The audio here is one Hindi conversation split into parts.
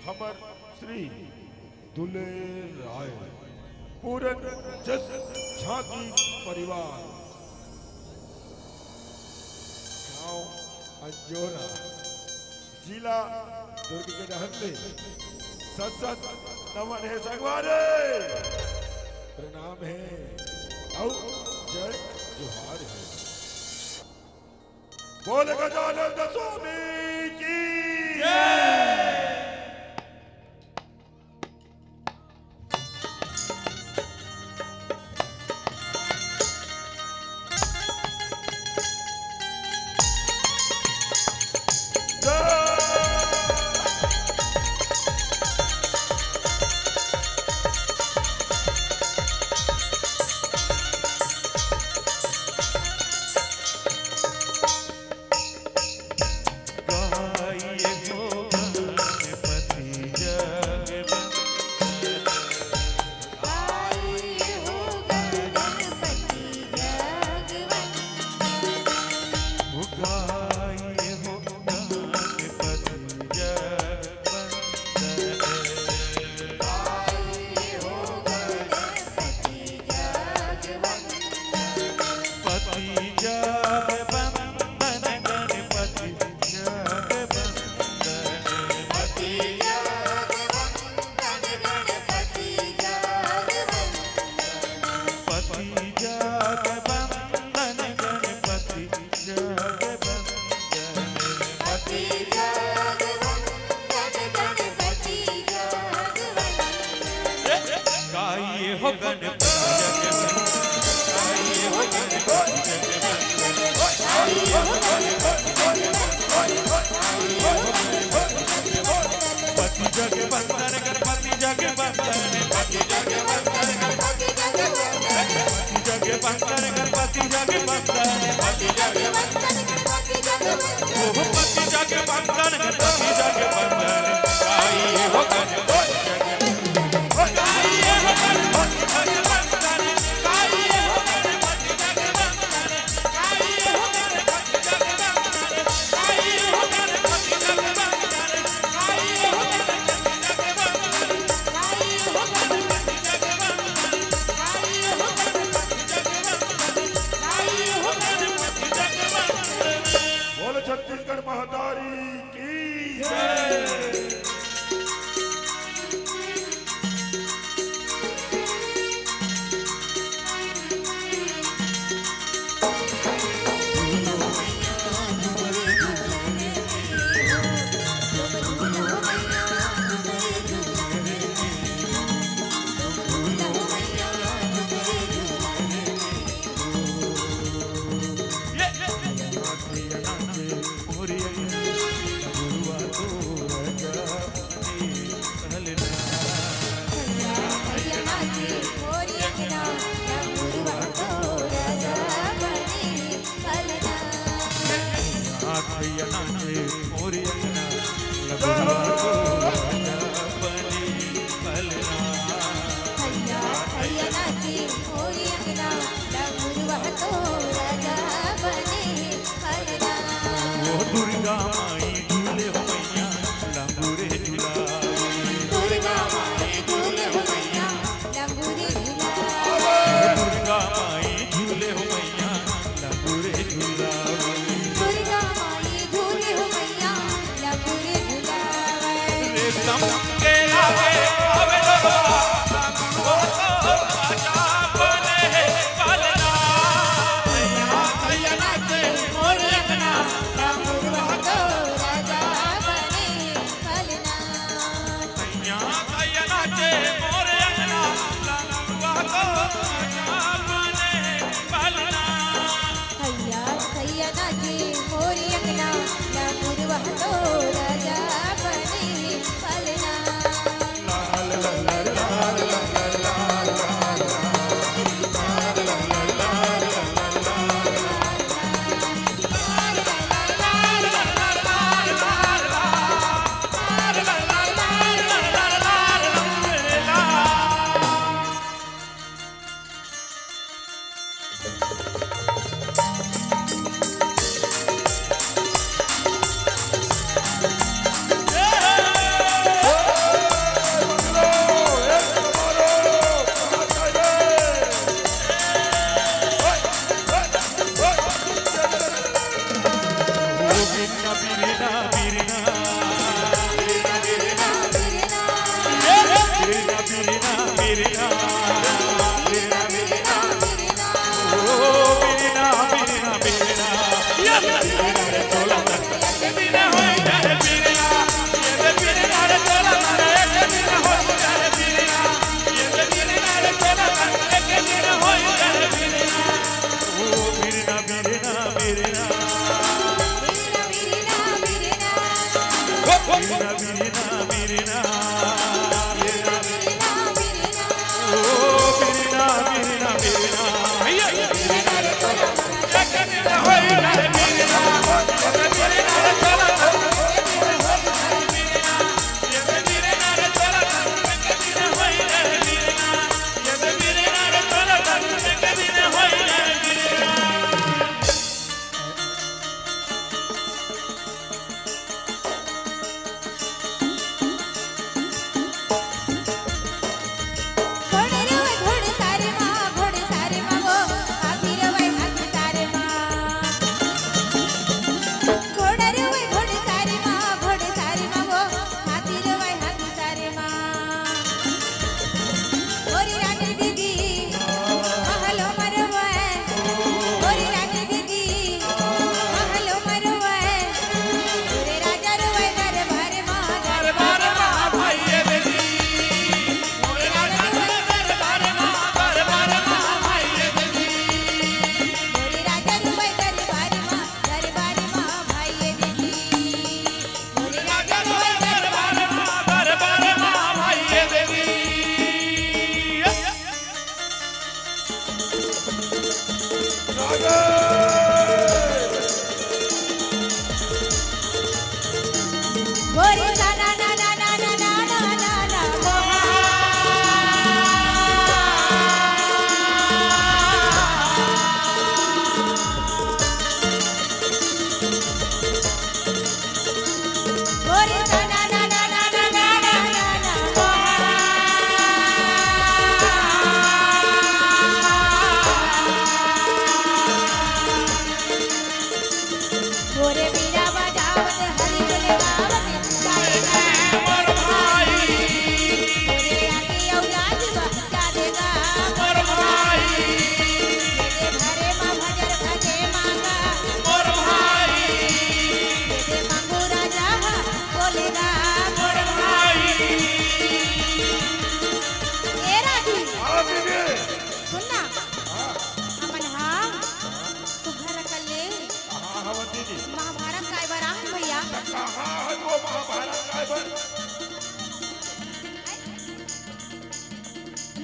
हमर श्री दुले राय पूरन जस झांकी परिवार गांव अंजोरा जिला दुर्ग के रहते सत नमन है सगवारे प्रणाम है और जय जोहार है। बोल गजानन स्वामी की जय। छत्तीसगढ़ महादारी की जय।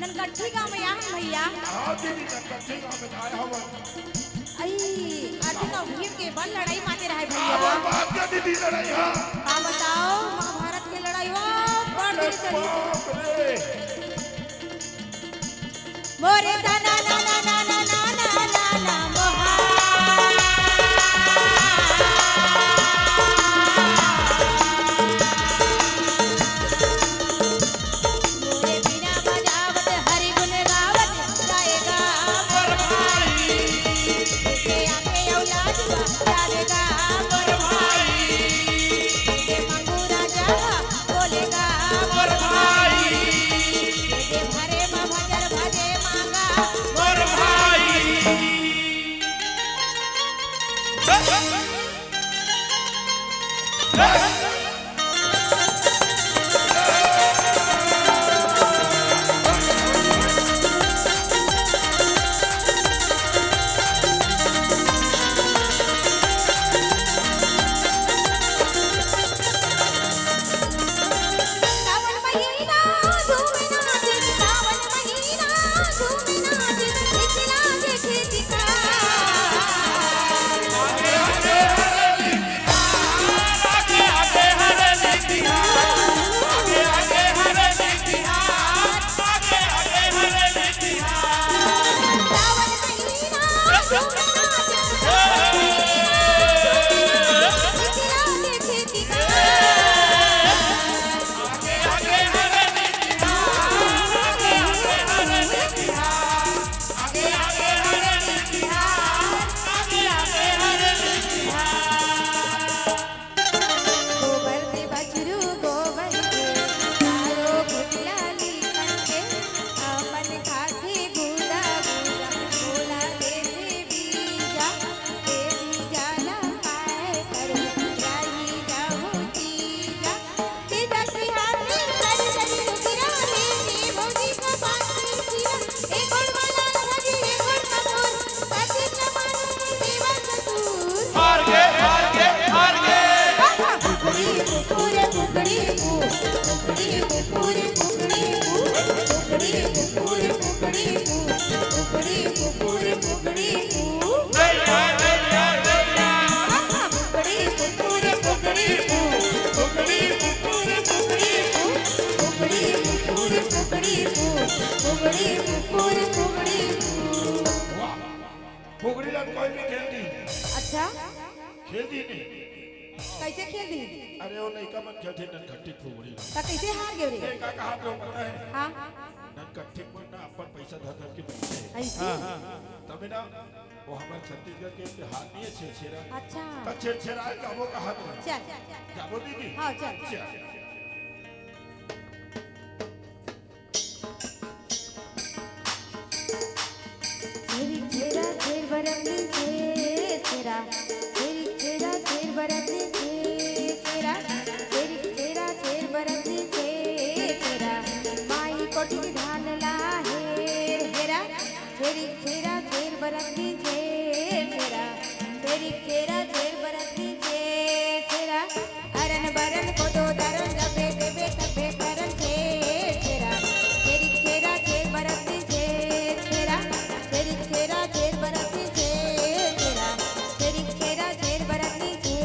ननकट्ठी गांव में आए भैया। हां दीदी ननकट्ठी गांव में आए हवन। आई आदि का भीम के बल लड़ाई माने रहे भैया। बात क्या दीदी लड़ाई हां? हां बताओ महाभारत की लड़ाई वाह बड़ देर चली। बाप रे मोरे ना ना ना ना ना ना ना ना ना मोहा अच्छा खेल दी नहीं। कैसे खेल दी अरे वो लड़का मन खेलते ननकट्टी फुगड़ी तो कैसे हार गए रे का कहा लोग पता है हाँ ननकट्टी मन ना अपन पैसा धर धर के बैठे ऐसे तबे ना वो हमारे छत्तीसगढ़ के हाथ नहीं है छेछेरा अच्छा तो छेछेरा जाबो का हाथ में चल जाबो दीदी हाँ चल तेरी तेरा तेर बरंगी तेरा तेरी तेरा तेर बरंगी तेरा तेरी तेरा तेर बरंगी तेरा माई कोटी धान ला हेरा तेरी तेरा तेर बरंगी तेरा तेरी तेरा तेर बरंगी तेरा अरन बरन को दो दरन जबे देबे तबे करन तेरा तेरी तेरा तेर बरंगी तेरा तेरी तेरा तेर बरंगी तेरा तेरी तेरा तेर बरंगी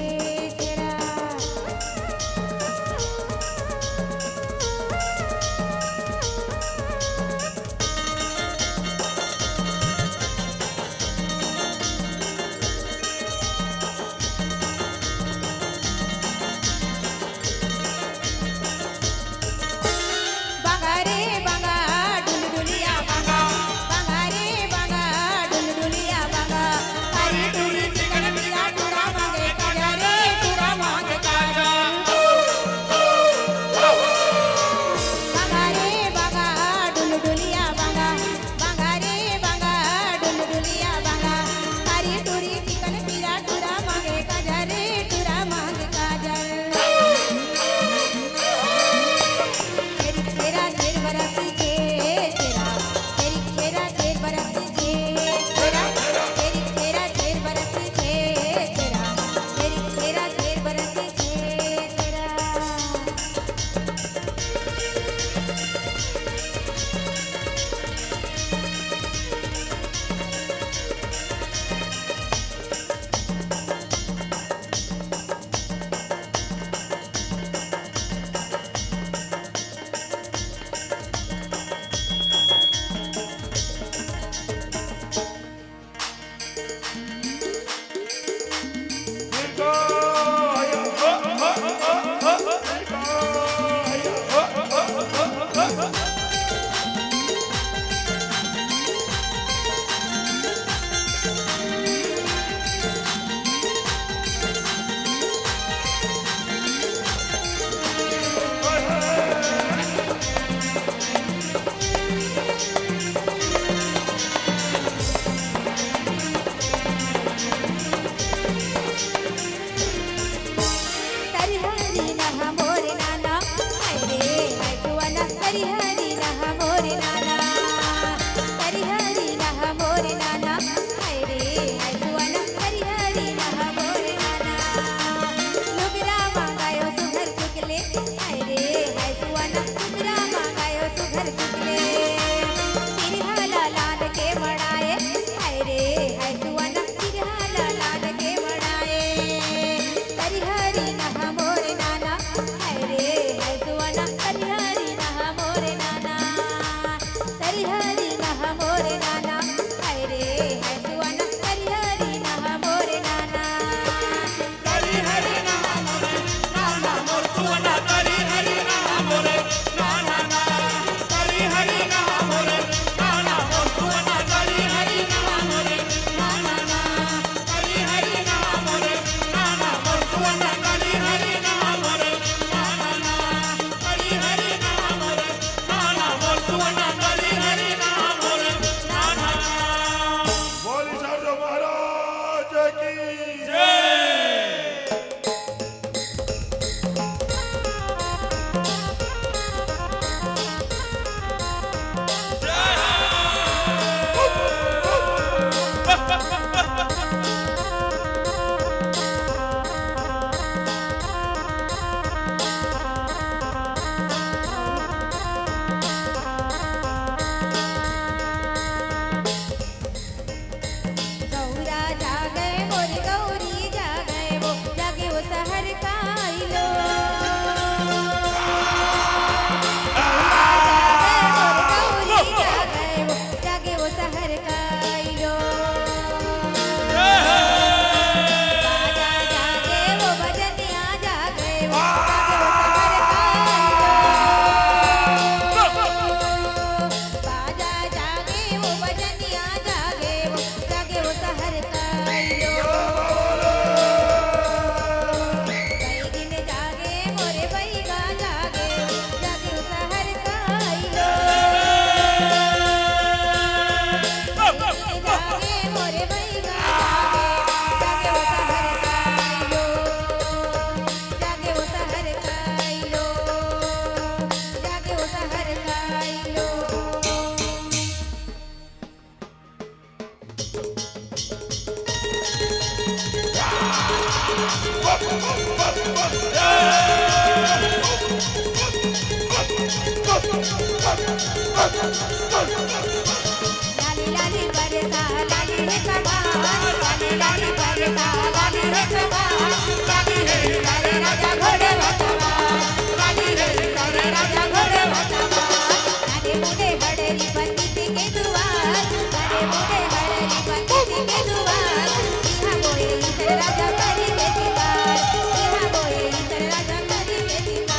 लाली लाली बरसा लाली है कमाल लाली लाली बरसा लाली है कमाल लाली है सारे राजा घोड़े सवार लाली है सारे राजा घोड़े सवार लाली मुझे हड़री पंडित के दुआर लाली मुझे हड़री पंडित के दुआर यहाँ बोए इधर राजा करी के सिंगार यहाँ बोए इधर राजा करी के सिंगार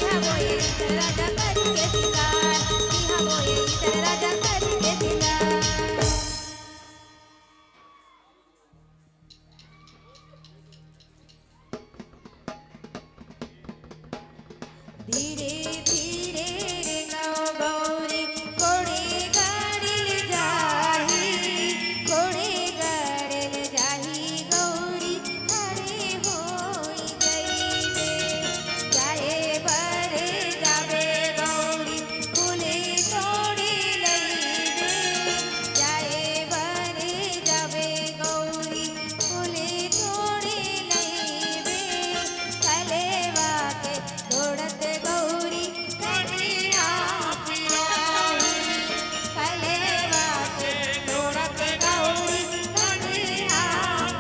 यहाँ बोए इधर राजा करी के सिंगार यहाँ बोए इधर राजा करी के सिंगार धीरे धीरे रे गाओ गौरी कोड़े गाड़िल जाही गौरी हरे होई गईले जाए बरे जावे गौरी फूले तोड़ी लईबे जाए बरे जावे गौरी फूले तोड़ी लईबे कलेवा के छोड़त गौरी कन्हैया पिराही कलेवा के छोड़त गौरी कन्हैया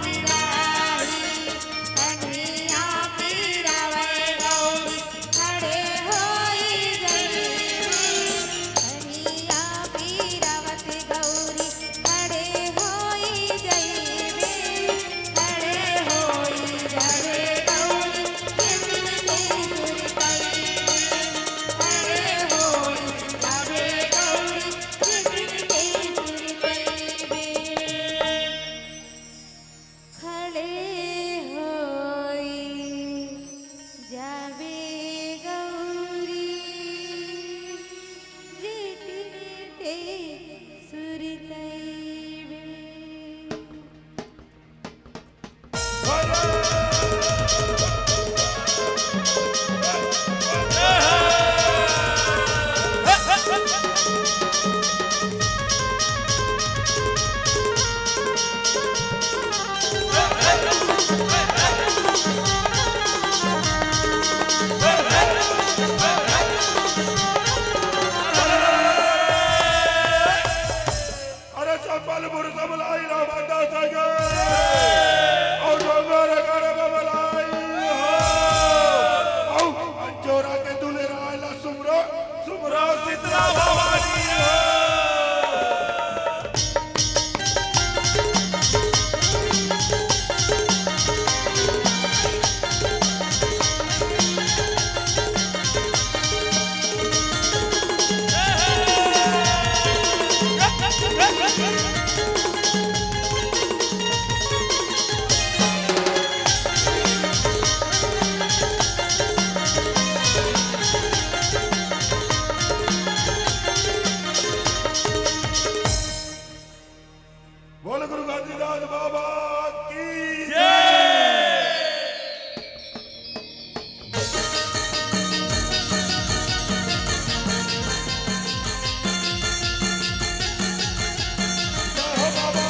पिरावे गौरी खड़े होई कन्हैया पिरावत गौरी खड़े होई जईबे खड़े होई जावे गौरी कितने सुर खड़े होई जावे गौरी कितने सुर खड़े होई जावे गौरी रिटिनिते सुरतैबे अरे संबलपुर सबलाई ना बंदा सके और डोंगर करे बबलाई हो अंजोरा के दुले रायला सुमरो सुमरो शीतला भवानी हो बोल गुरु गांधीदास बाबा की जय हो बाबा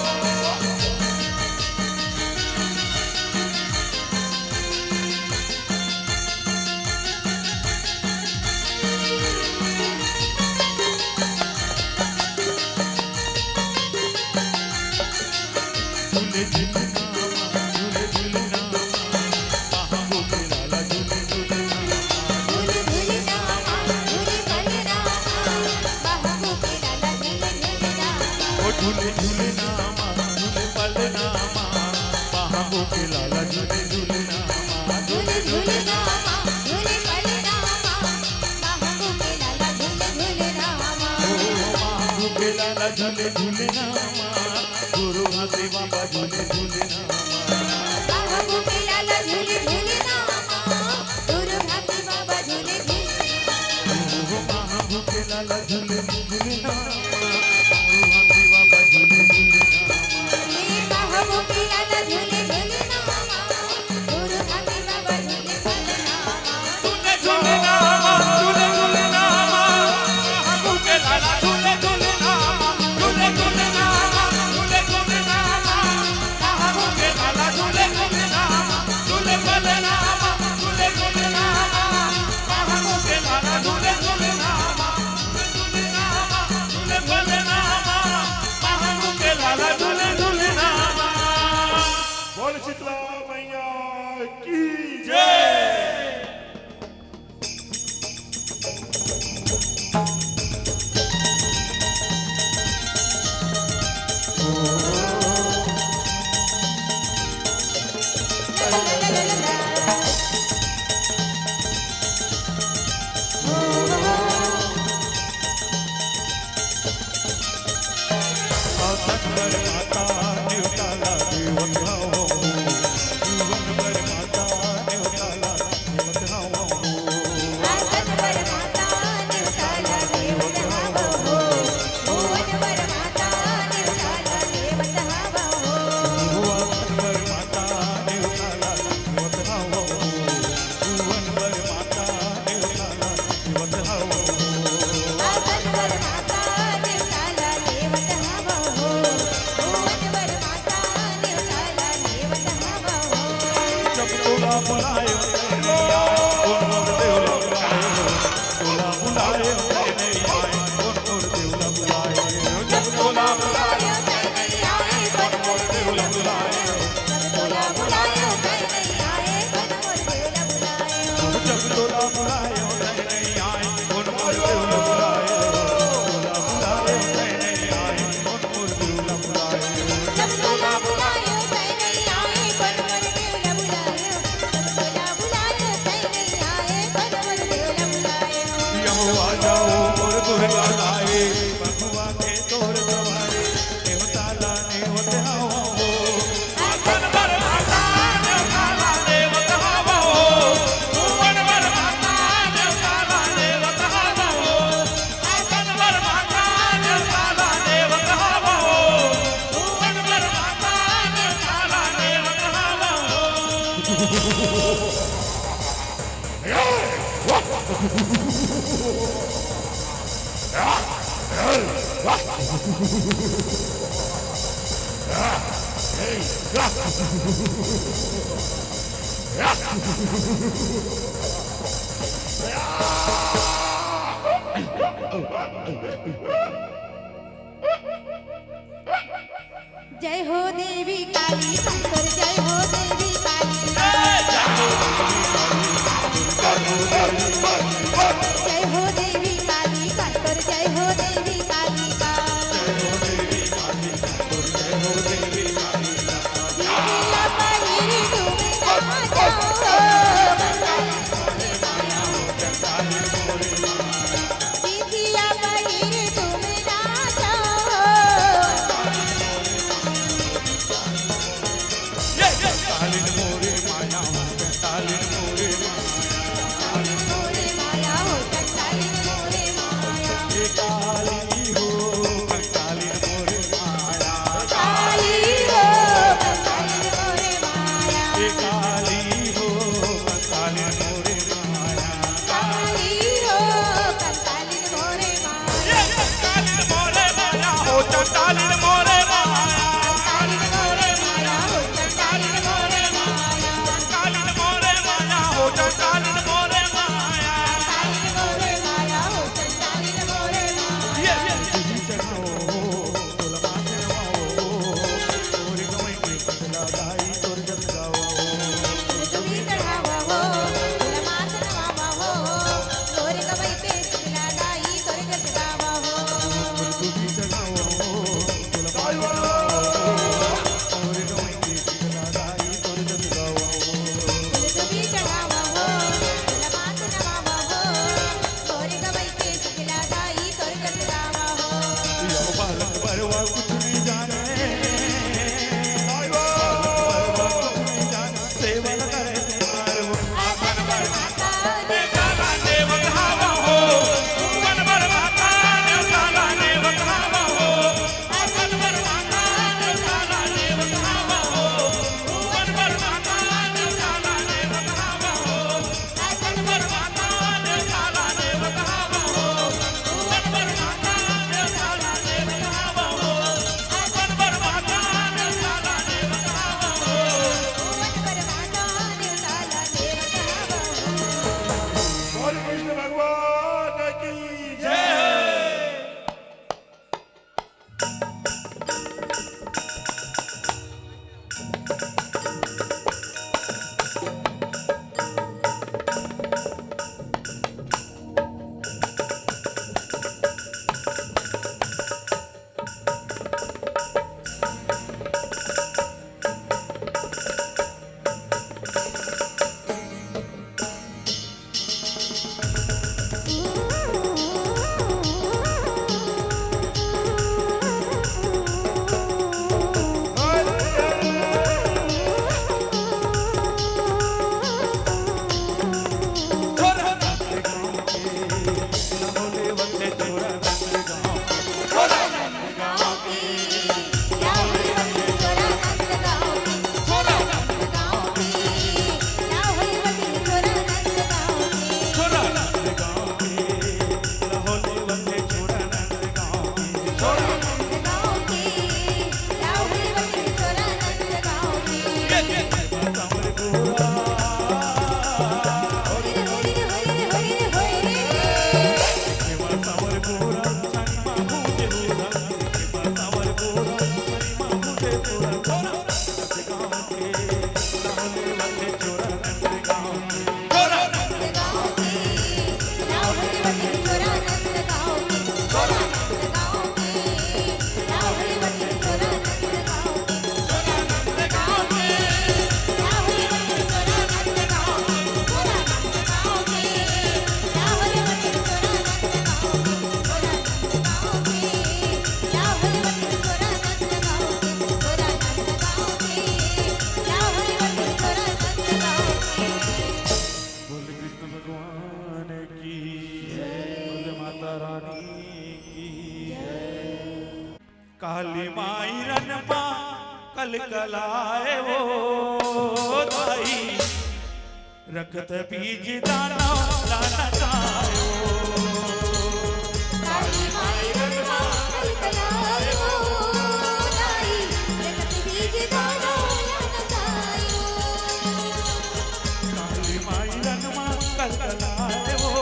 झूले झूले नामा झूले झूले नामा बाहों के लाला झूले झूले नामा झूले झूले नामा झूले बलरामा बाहों के लाला झूले झूले रामा ओ झूले झूले नामा झूले पल नामा बाहों के लाला झूले झूले नामा झूले झूले नामा झूले बलरामा बाहों के लाला झूले झूले रामा ओ बाहों के लाला झूले झूले नामा गुरु घाटे बाबा झूले झूले नामा बाहों के लाला झूले झूले रामा गुरु भाती बाबा झूले झूले ओ बाहों के लाला झूले झूले नामा गुरु घाटे बाबा झूले झूले नामा ये बाहों के लाला झूले झूले रामा गुरु भाती बाबा झूले झूले रामा झूले झूले नामा झूले झूले नामा बाहों के लाला झूले झूले नामा झूले झूले नामा झूले झूले नामा बाहों के लाला झूले झूले नामा झूले की जय। जय हो देवी काली शंकर जय हो देवी काली जय हो देवी काली शंकर जय हो देवी काली का दीदिया पहिरी तुम्हें ना दीदिया पहिरी तुम्हें ना काली काली माई रन मां कलकलाए वो दाई रखत बीज दाना लाना चायो काली माई रन मां कलकलाए वो दाई रखत बीज दाना लाना चायो काली माई रन मां कलकलाए वो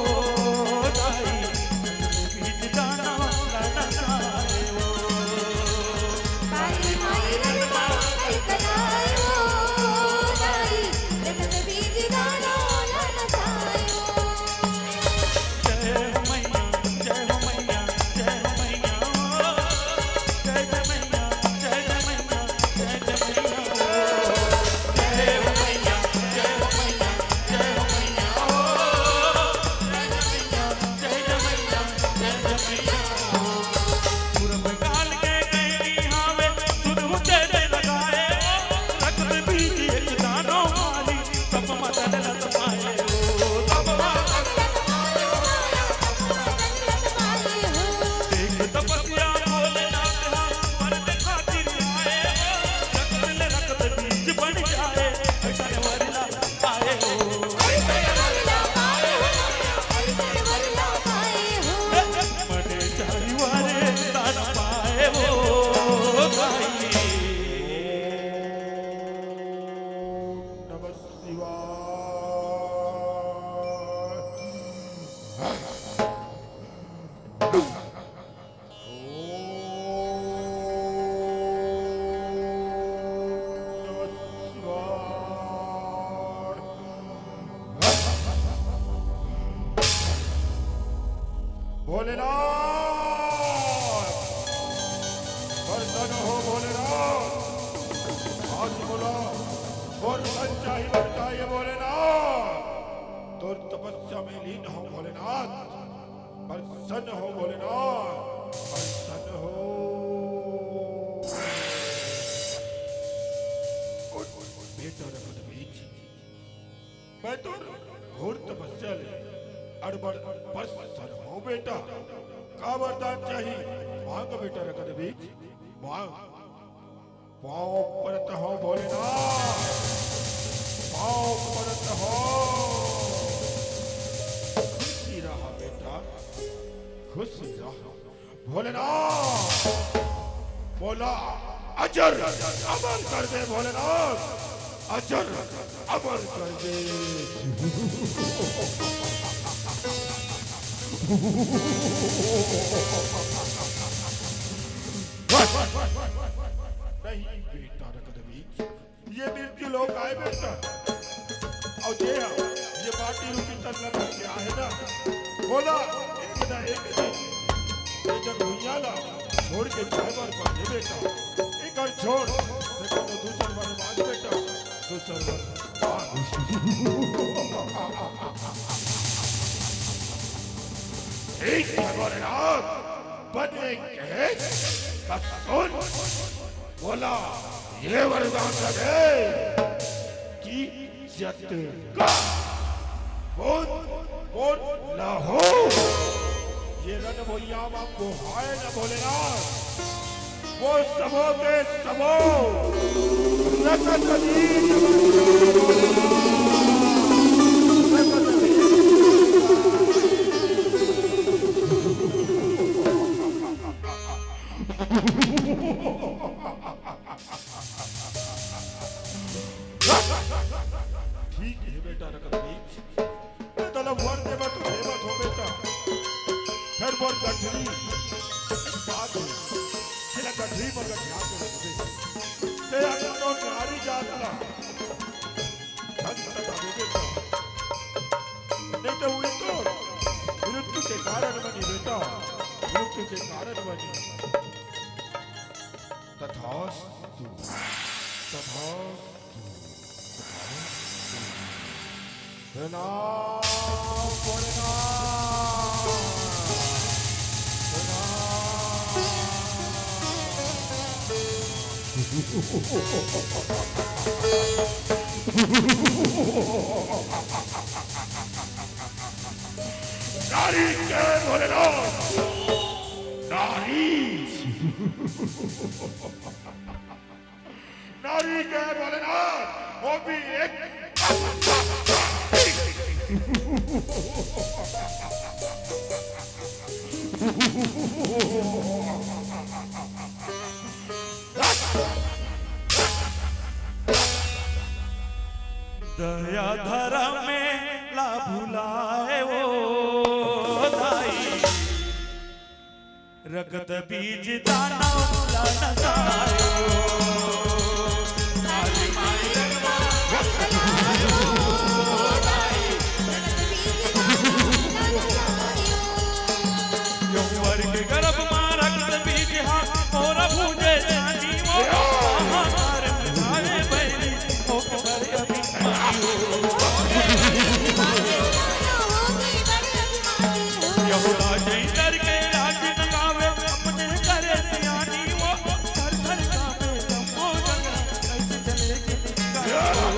दाई रखत बीज दाना लाना चायो काली माई रन मां कलकलाए वो दाई रखत बीज दाना लाना चायो जय हो मैया जय हो मैया जय हो मैया जय जय मैया जय जय मैया जय जय मैया जय हो मैया जय हो मैया जय हो मैया जय जय मैया जय जय मैया पूरब काल के गई हावे सुन तेरे लगाए रखत बीज एक दानो माली तब मदन लत पाए तब देख तपस्या भोलेनाथ पर खातिर आए रखत बीज बन जाए ऐसा वरला आए हो मने चारिवारे दान पाए हो भाई नमः शिवाय भोलेनाथ प्रसन्न हो भोलेनाथ आज बोला और सच्चाई बचाइए भोलेनाथ तो तपस्या में लीन हो भोलेनाथ प्रसन्न हो भोलेनाथ प्रसन्न हो बेटा रखत बीज मैं तो घोर तपस्या ले अड़बड़ प्रसन्न हो बेटा का वरदान चाहिए मांग बेटा रखत बीज मांग पाँव परत हो भोलेनाथ पाँव परत हो खुशी रहा बेटा खुशी रहा भोलेनाथ बोला अजर अमर कर दे भोलेनाथ अजर अमर कर दे नहीं बेटा रखत बीज ये मृत्यु लोग आए बेटा और ये बाटी रूपी तल्ला करके आए ना बोला एक दिन ये जब भुइया ला छोड़ के चाय बार पाने बेटा एक और छोड़ देखो तो दूसर बार बाज बेटा दूसर बार एक भोलेनाथ बने के बस सुन बोला ये वरदान दे कि जत का बोल लाहो ये रण भैया आपको हाय न भोलेनाथ वो सबो के सबो रखत बीज ठीक है बेटा रखत बीज तलब वर देवा तो देवत हो बेटा फिर बोल गठरी बात है तेरा गठरी पर गठिया के रख दे तेरा तो नारी जातला धन तक आगे बेटा नहीं तो हुई तो मृत्यु के कारण बनी बेटा मृत्यु के कारण बनी तथास्तु तथास्तु प्रणाम भोलेनाथ नारी के भोलेनाथ नारी नारी के भोलेनाथ वो भी एक दया धर्म में ला भुलाए वो दाई रगत बीज दाना ला नसायो काली माई यौवर के गर्भ में रगत बीज हा और भूजे जानी वो हमारे भाई बहनी हो करे अभिमानी यहोवा जैतर के राज नगावे अपने करे सियानी वो घर घर गावे लंबो जगह कैसे चलेगी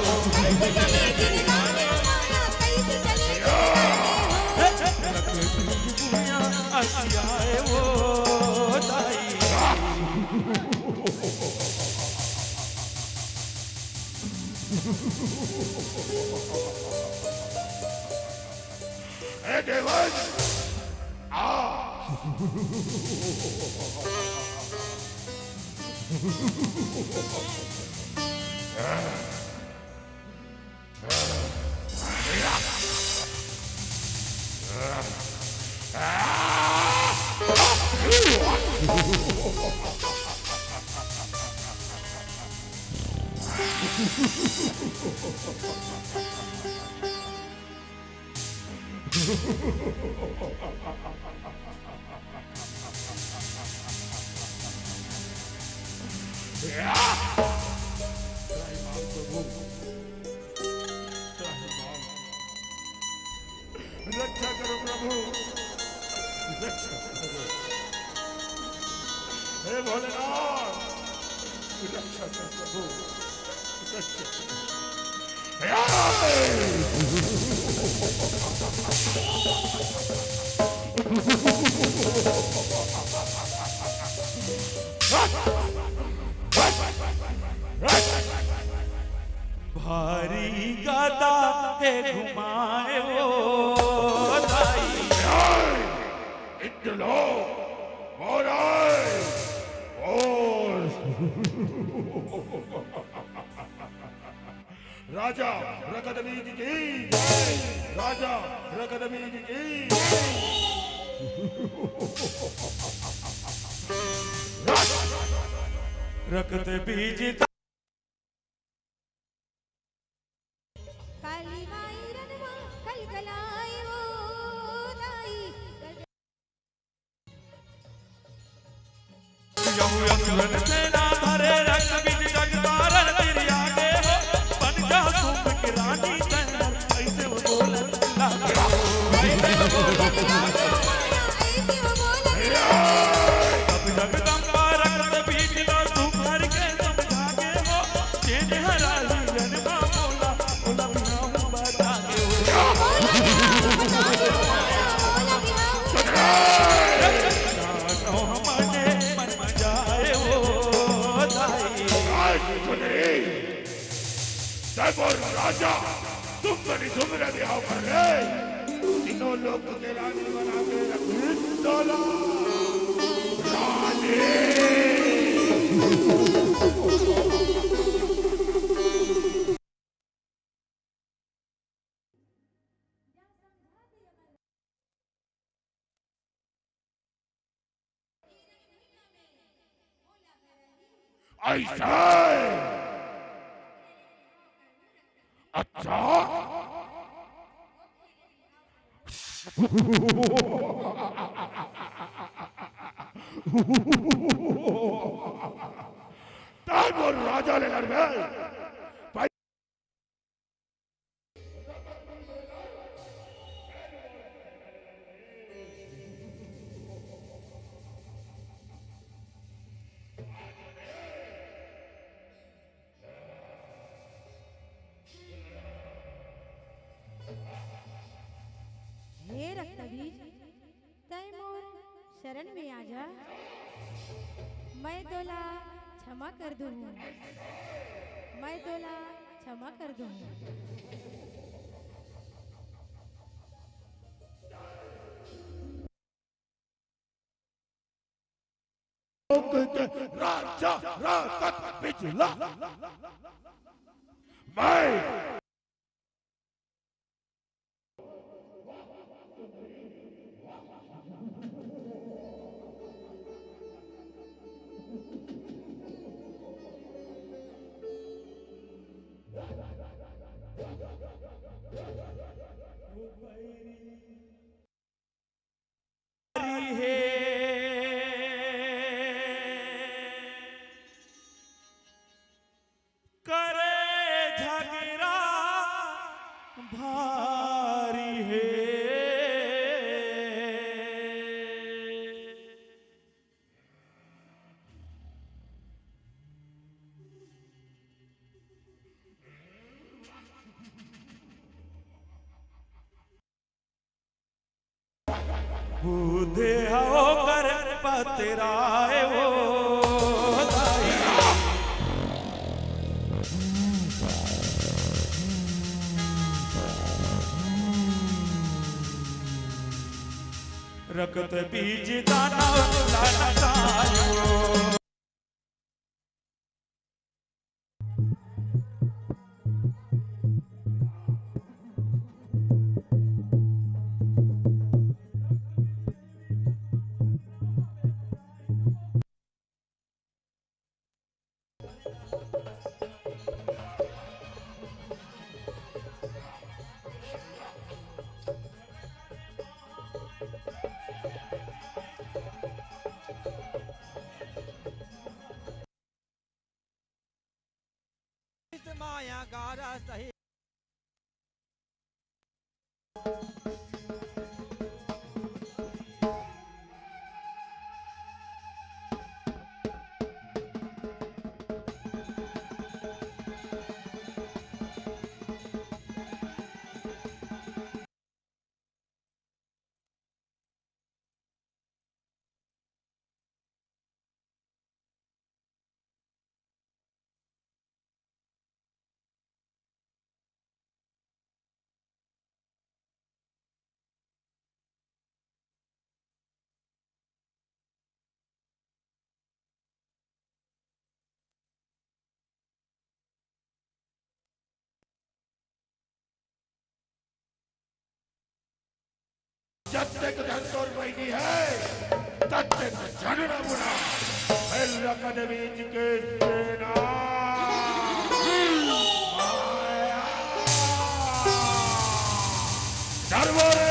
दुनिया आए वो दाई ए देवन आ रक्षा करो प्रभु रक्षा करो हे भोलेनाथ रक्षा करो प्रभु रक्षा भारी गादा है घुमाए वो दाई इतलो और आए और राजा रकदबीज की जय राजा रकदबीज की रगत बीज काली माई रनवा कलकलाए वो दाई यमु यमन सेना धरे रक्त बीज जगतारण तिरिया के हो बन जा तुम की रानी तन ऐसे वो बोलन लागे ऐसे वो बोलन अब जगदम्बा रक्त बीज लो तू भर के समझा के हो चेन हराई जन्मा बोला बोला बिना हूँ बता के हो हमारे मन जाए वो दाई राजा तुम बड़ी सुमरा ब्याह कर रहे तीनों लोग के रानी बना के रखे डोला रानी ऐसा अच्छा तानपुर राजा ले लड़ गए हे रक्तबीज तय मोर शरण में आजा मैं तोला क्षमा कर दूँ, मैं तोला क्षमा कर दूँ। राजा राकत बिजला मैं करे झगड़ा भारी है। बूढ़े होकर पतराए वो दाई, रखत बीज दाना लाना सायो। माया गारा सही जब तक धनतोर बहनी है तब तक जानना बुरा मेरा कदमीज के सेना माया दरबारे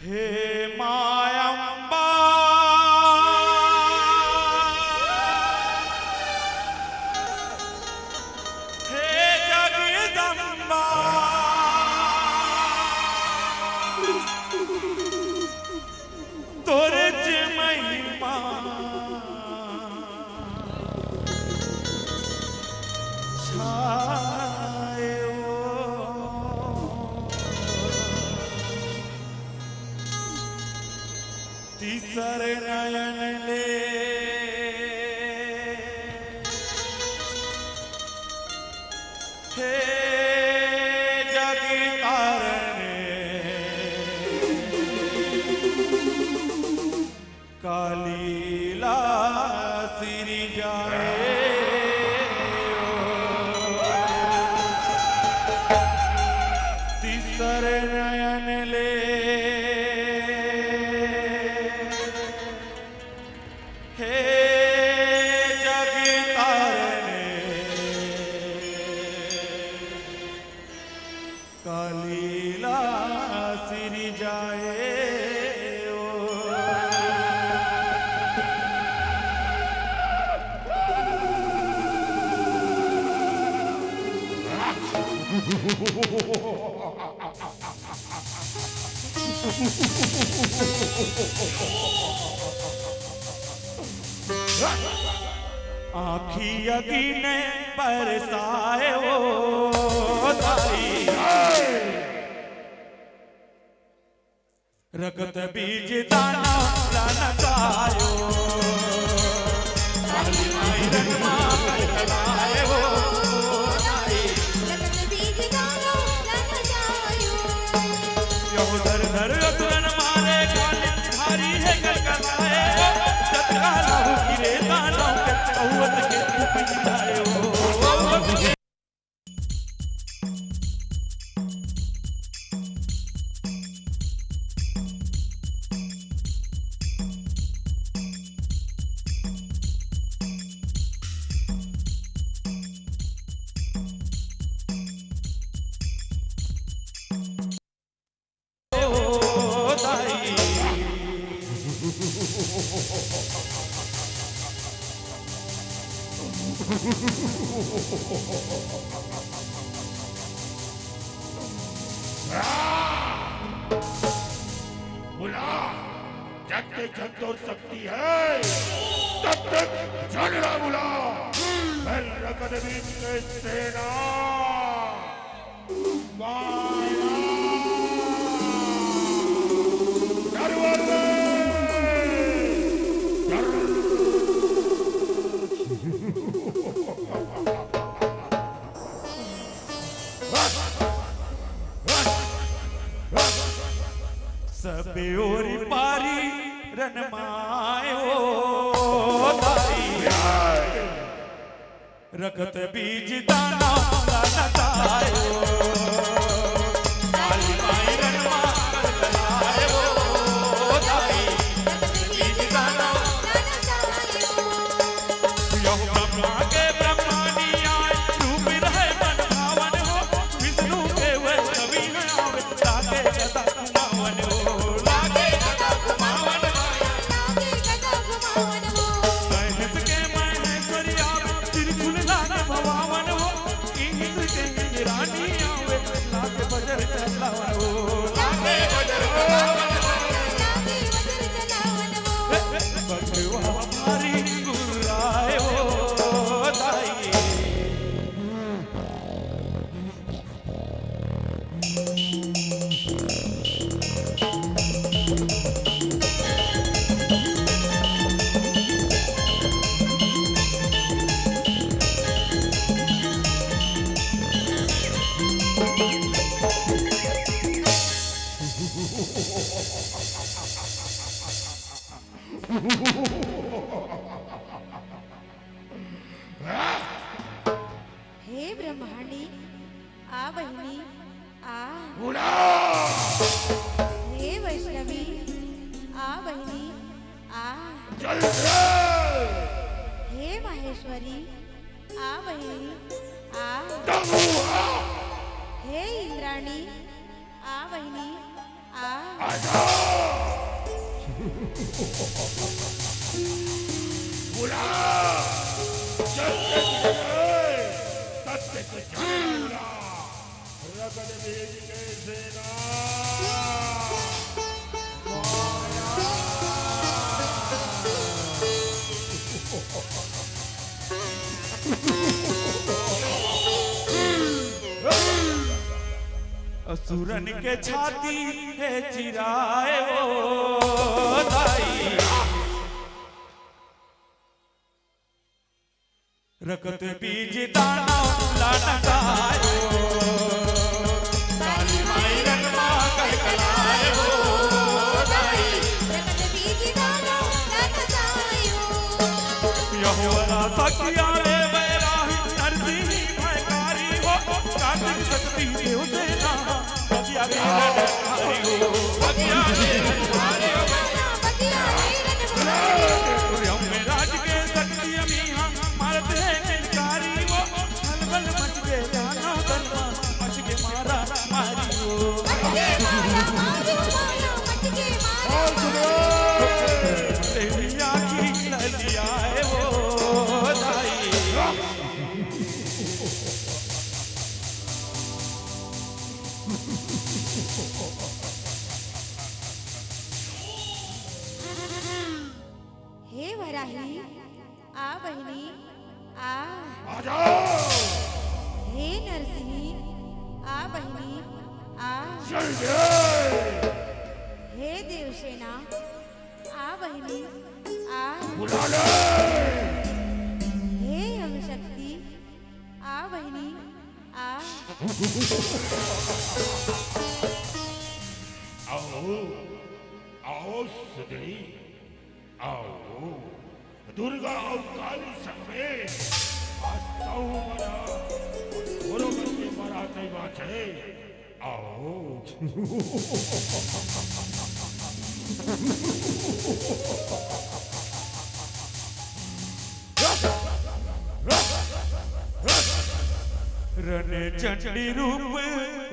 हे मायम्बा हे जगदम्बा तोरे च महिमा तीसर नयन ले हे जग तारने कालीला सिरी जाए तीसर नयन ले हे जग तारने कालीला सिरी जाए आखी यकीने बरसाए ओ दाई रगत बीज दाना रनकायो काली माई रनमा कलाए ओ दाई रगत बीज दाना रन जायो यो धर धर असुरन मारे काली भारी है कलकलाए सतका लाहू गिरे दाना के कौवत के पिलाए ओ बुला जब तक झकझोर सकती है तब तक झगड़ा बुला मैं रगत बीज के सेना सबे ओरी पारी रनमायो दाई रगत बीज दाना रनकायो काली माई रनमा कलायो दाई रगत बीज दाना रन जायो यो ब्रह्मा के ब्रह्मानी आए रूप रहे मन भावन हो विष्णु के वह कवि हैं आवे लागे सदा कुमावन हो लागे सदा कुमावन लागे गदा घुमावन हो महेश के महेश्वरी आवे त्रिशूल लागे भवावन हो इंद्र के इंद्राणी आवे लागे बजर चलावन हो लागे बजर चलावन हो लागे वज्र चलावन हो भगवा हमारी गुराए हो दाई हे ब्रह्मांडी आ बहिनी आ बुला हे वैष्णवी आ बहिनी आ चल रे हे माहेश्वरी आ बहिनी आ दमुआ हे इंद्राणी आ बहिनी आ आजा बुला जब तक झगड़ा बुला रगत बीज के सेना असुरन के छाती है चिराए ओ दाई रगत बीज दाना लनकायो काली माई रनमा कलकलायो दाई रगत बीज दाना रन जायो यहोवा सखिया रे बैराही नरसिंह भयकारी हो कार्तिक शक्ति देव सेना बगिया रे हरि हो बगिया रे हरि हो बगिया हीरन भरायो हम राज के शक्ति अमीहा मारते हैं किलकारी वो हलबल मच के जाना दरमा मच के मारा मारी हो मटके मारा मारो मारो मटके मारा देविया की ललिया है वो दाई हे वराही आ बहिनी आ। आ जाओ। हे नरसिंही आ बहिनी आ। चल गए। हे देवसेना आ बहिनी आ। बुला ले। हे हम शक्ति आ बहिनी आ। आओ आओ सुंदरी आओ। दुर्गा और काली संगे आता हूँ मरा बोलो करके मरा नहीं बाचे। आओ। रन चंडी रूप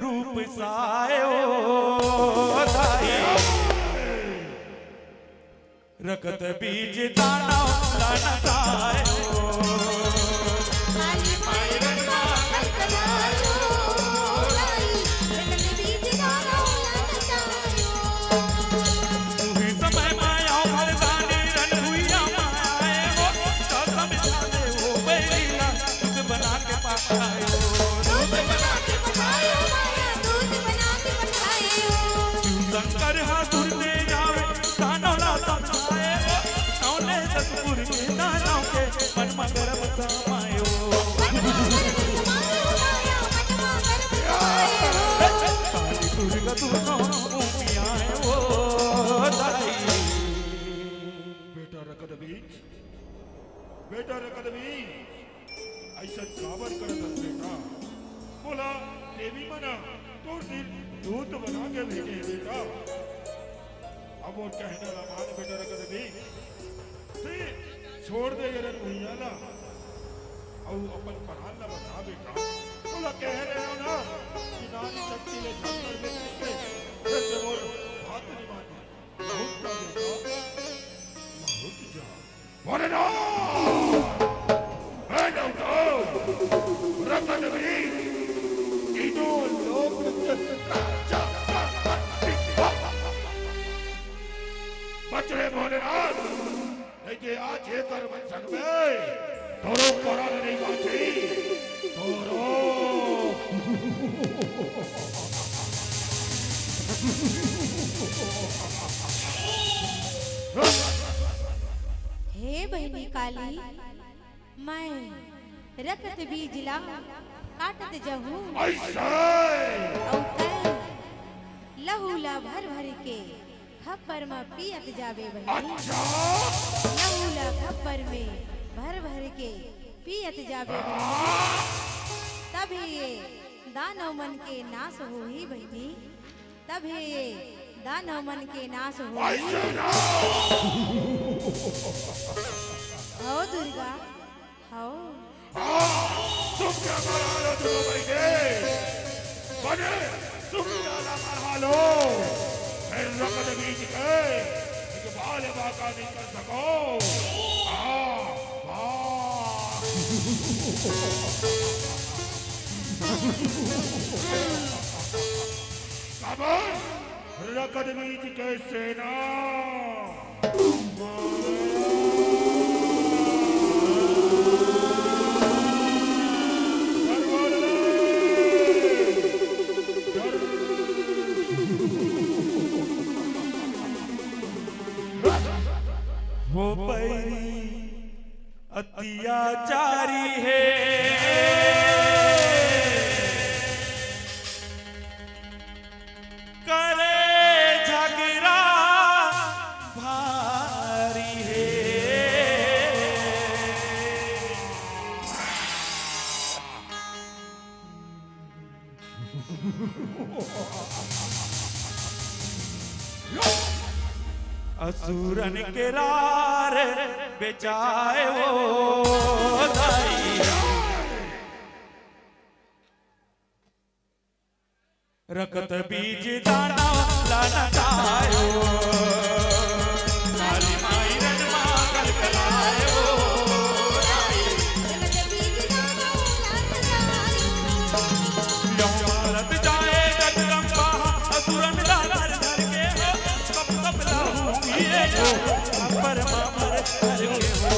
रूप सायो दाई रकत बीज दाना दाना सायो काली माई रंगा कलकलायो लाई रंग बीज दाना ललचायो। तुही समय माया मर्दानी रन हुईया माए हो तो समझाने हो बेलीला तुझ बना के पायो दूध बना के पकायो माया दूध बना के पकायो। शंकर हाथुर में जावे दानव ना समझाए हो नौले सतपुर के दानव के मन मगर समायो मनवा गर्भ समायो माया मनवा गर्भ समायो। काली दुर्गा दोनों उमिया है वो दाई बेटा रकत बीज बेटा रकत बीज ऐसा काबर करत बेटा। बोला देवी मना तो दूत बना के भेजे बेटा। अब वो कहने वाला मान बेटा रकत बीज ते छोड़ दे गरन भैया ना और अपन पढ़ान ना बता बेटा। बोला कह रहे हो ना कि नारी शक्ति ने झंकर में के फिर से बोल बात नहीं मानी बहुत का बेटा बहुत जा बोले ना है ना तो रकत बीज तीनों लोग बचड़े भोलेनाथ नहीं के आज ये कर बन सकते तोरो कोरान नहीं बाची तोरो। हे बहिनी काली मैं रकत बीज ला काटत जहूं ऐसा और तै लहूला भर भर के खप्पर में पियत जावे बहिनी। अच्छा लहूला खप्पर में भर भर के पियत जावे बहिनी। तभी ये दानव मन के नाश होही बहिनी। तभी ये दानव मन के नाश होही। हो दुर्गा हो। तुम क्या कर लो तुम बैठे बने तुम क्या कर लो फिर रकत बीज के एक बाल बाका नहीं कर सको। खबर रकत बीज के सेना वो पैरी अत्याचारी है करे झगड़ा भारी है असुरन के रार बेचाए वो दाई रकत बीज दाना लाना चायो काली माई रजमा कलकलायो रकत बीज दाना ललचायो। भारत जाए जगदम्बा असुरन दानर धर के हो कब कब लाऊं ये पर मामर धर के हो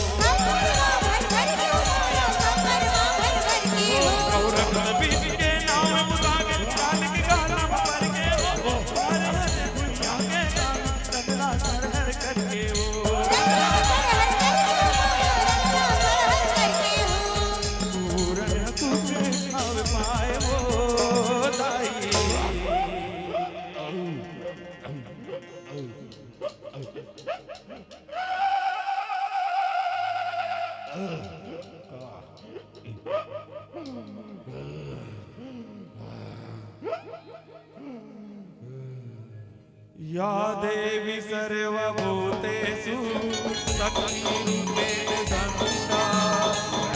या देवी सर्वभूतेषु शक्तिरूपेण संस्थिता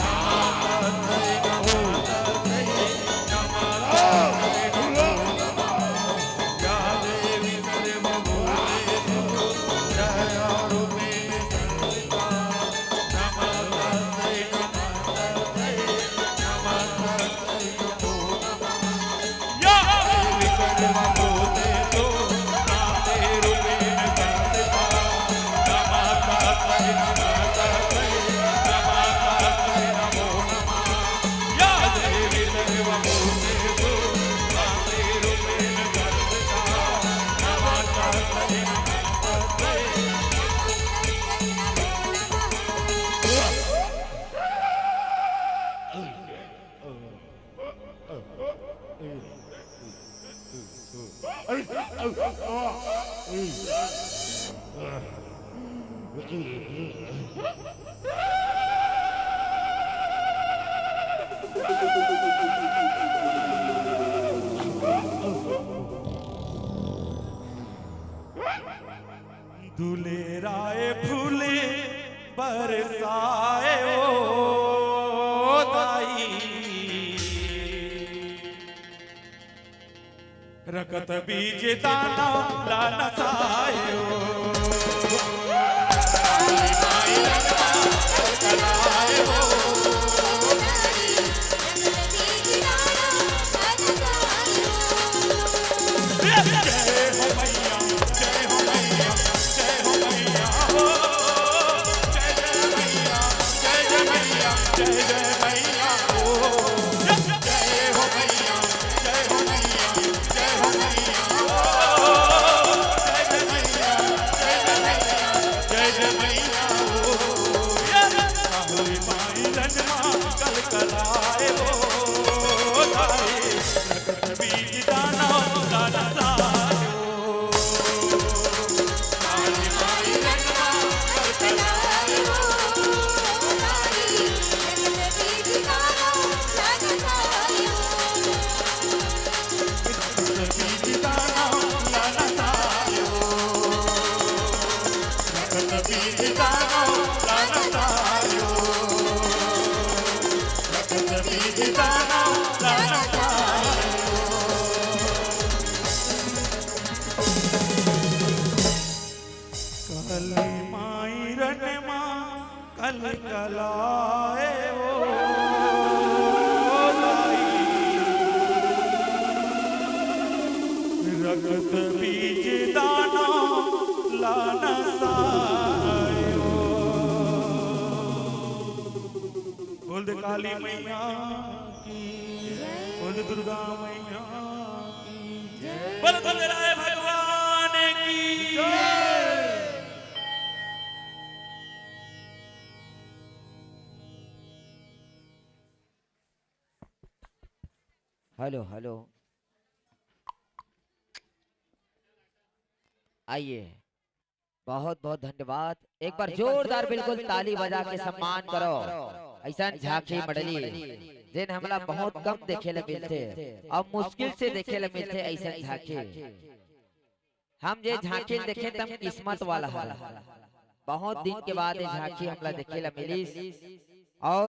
नमस्तस्यै नमस्तस्यै नमस्तस्यै नमो नमः। या देवी सर्वभूतेषु शक्तिरूपेण संस्थिता नमस्तस्यै नमस्तस्यै नमस्तस्यै नमो नमः। या देवी सर्वभूतेषु दुलेराए फूले बरसाए ओ दाई रकत बीज दाना लाना सायो कल कलाए ओ रगत बीज दाना लाना सायो बोल दे काली मैया की बोल दे दुर्गा मैया की बोल दे राय भगवान की जय। हेलो हेलो आइए बहुत बहुत धन्यवाद एक बार जोरदार बिल्कुल ताली बजा के सम्मान करो ऐसा झांकी मंडली जिन हमला बहुत कम देखे ले मिलते और मुश्किल से देखे ले मिलते ऐसा झांकी हम जे झांकी देखे तब किस्मत वाला है बहुत दिन के बाद झांकी हमला देखे ले मिली और